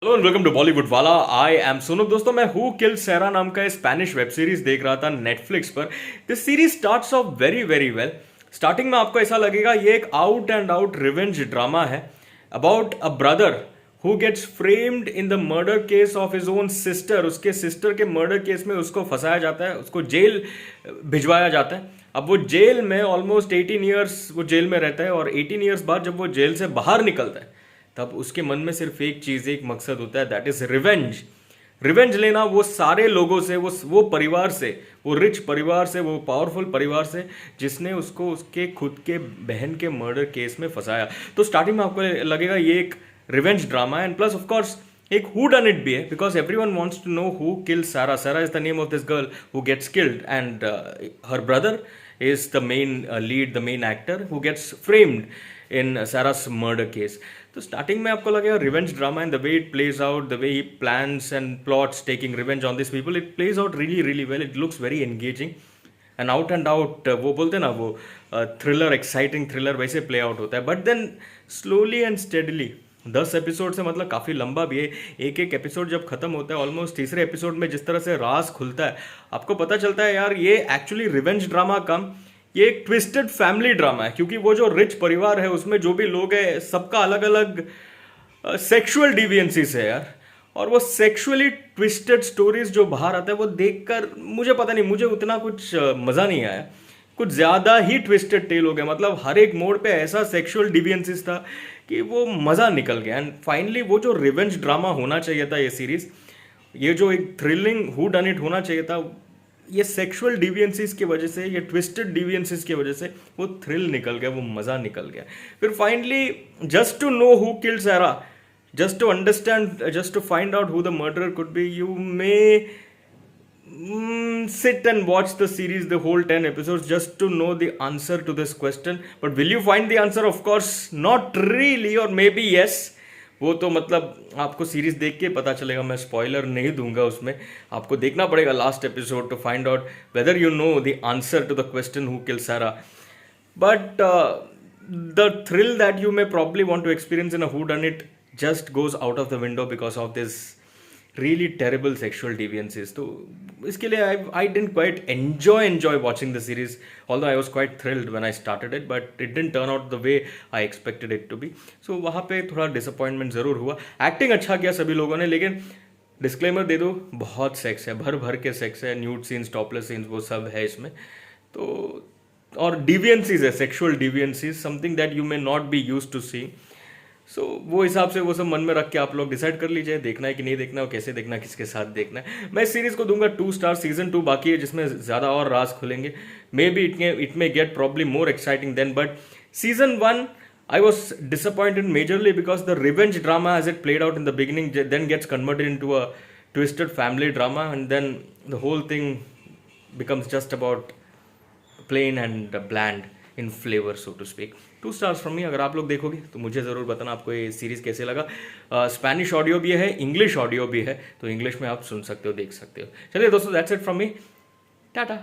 Hello and welcome to Bollywood Wala. I am Sonu. दोस्तों, मैं who killed सारा नाम का स्पेनिश वेब सीरीज देख रहा था नेटफ्लिक्स पर। This series starts off very very well. Starting में आपको ऐसा लगेगा ये एक out and out revenge drama है about a brother who gets framed in the murder case of his own sister. उसके सिस्टर के मर्डर केस में उसको फंसाया जाता है, उसको जेल भिजवाया जाता है। अब वो जेल में ऑलमोस्ट 18 ईयर्स वो जेल में रहता है और 18 ईयर्स बाद जब वो जेल से बाहर निकलता है तब उसके मन में सिर्फ एक चीज, एक मकसद होता है, दैट इज रिवेंज। रिवेंज लेना वो सारे लोगों से, वो परिवार से, वो रिच परिवार से, वो पावरफुल परिवार से जिसने उसको उसके खुद के बहन के मर्डर केस में फंसाया। तो स्टार्टिंग में आपको लगेगा ये एक revenge drama and plus of course एक हु डन इट भी है, because everyone wants to know who killed Sarah. Sarah is the name of this girl who gets killed and her brother is the main lead, the main actor who gets framed in Sarah's murder case. तो starting में आपको लगेगा revenge drama and the way it plays out, the way he plans and plots taking revenge on this people, it plays out really really well. It looks very engaging and out वो बोलते हैं ना, वो thriller, exciting thriller वैसे play out होता है। But then slowly and steadily 10 episode से मतलब काफ़ी लंबा भी है। एक एक एपिसोड जब खत्म होता है ऑलमोस्ट तीसरे एपिसोड में जिस तरह से राज खुलता है, आपको पता चलता है यार ये एक्चुअली रिवेंज ड्रामा कम, ये एक ट्विस्टेड फैमिली ड्रामा है। क्योंकि वो जो रिच परिवार है उसमें जो भी लोग हैं सबका अलग अलग सेक्सुअल डिवियंसीज है यार। और वो सेक्सुअली ट्विस्टेड स्टोरीज जो बाहर आता है वो देखकर मुझे पता नहीं, मुझे उतना कुछ मज़ा नहीं आया। कुछ ज़्यादा ही ट्विस्टेड टेल हो गया, मतलब हर एक मोड पे ऐसा सेक्सुअल डिवियंसीज था कि वो मज़ा निकल गया। एंड फाइनली वो जो रिवेंज ड्रामा होना चाहिए था ये सीरीज, ये जो एक थ्रिलिंग हु डन इट होना चाहिए था, ये सेक्सुअल डिवियंसीज की वजह से, ये ट्विस्टेड डिवियंसीज की वजह से वो थ्रिल निकल गया, वो मज़ा निकल गया। फिर finally just to know who killed Sara, just to understand, just to find out who the murderer could be, you may sit and watch the series, the whole 10 episodes, just to know the answer to this question. But will you find the answer? Of course not really, or maybe yes. वो तो मतलब आपको series देख के पता चलेगा, मैं spoiler नहीं दूंगा उसमें। आपको देखना पड़ेगा last episode to find out whether you know the answer to the question who kill Sara. But the thrill that you may probably want to experience in a whodunit just goes out of the window because of this really terrible sexual deviances. तो इसके लिए I didn't quite enjoy watching the series, although I was quite thrilled when I started it, but it didn't turn out the way I expected it to be. So वहाँ पे थोड़ा disappointment ज़रूर हुआ। Acting अच्छा किया सभी लोगों ने, लेकिन डिस्क्लेमर दे दो, बहुत सेक्स है, भर भर के सेक्स है, न्यूड सीन्स, टॉपलेस सीन्स, वो सब है इसमें। तो और डिवियंसीज है, sexual deviancies, something that you may not be use to see. So वो हिसाब से वो सब मन में रख के आप लोग डिसाइड कर लीजिए देखना है कि नहीं देखना, और कैसे देखना, किसके साथ देखना है। मैं इस सीरीज को दूंगा 2 स्टार। सीजन 2 बाकी है जिसमें ज़्यादा और राज खुलेंगे। Maybe it may get probably more exciting then, but season 1 I was disappointed majorly because the revenge drama as it played out in the beginning then gets converted into a twisted family drama, and then the whole thing becomes just about plain and bland in flavor, so to speak. 2 stars from me। अगर आप लोग देखोगे तो मुझे ज़रूर बताना आपको ये सीरीज़ कैसे लगा। स्पेनिश ऑडियो भी है, इंग्लिश ऑडियो भी है, तो इंग्लिश में आप सुन सकते हो, देख सकते हो। चलिए दोस्तों, that's it from me, Tata.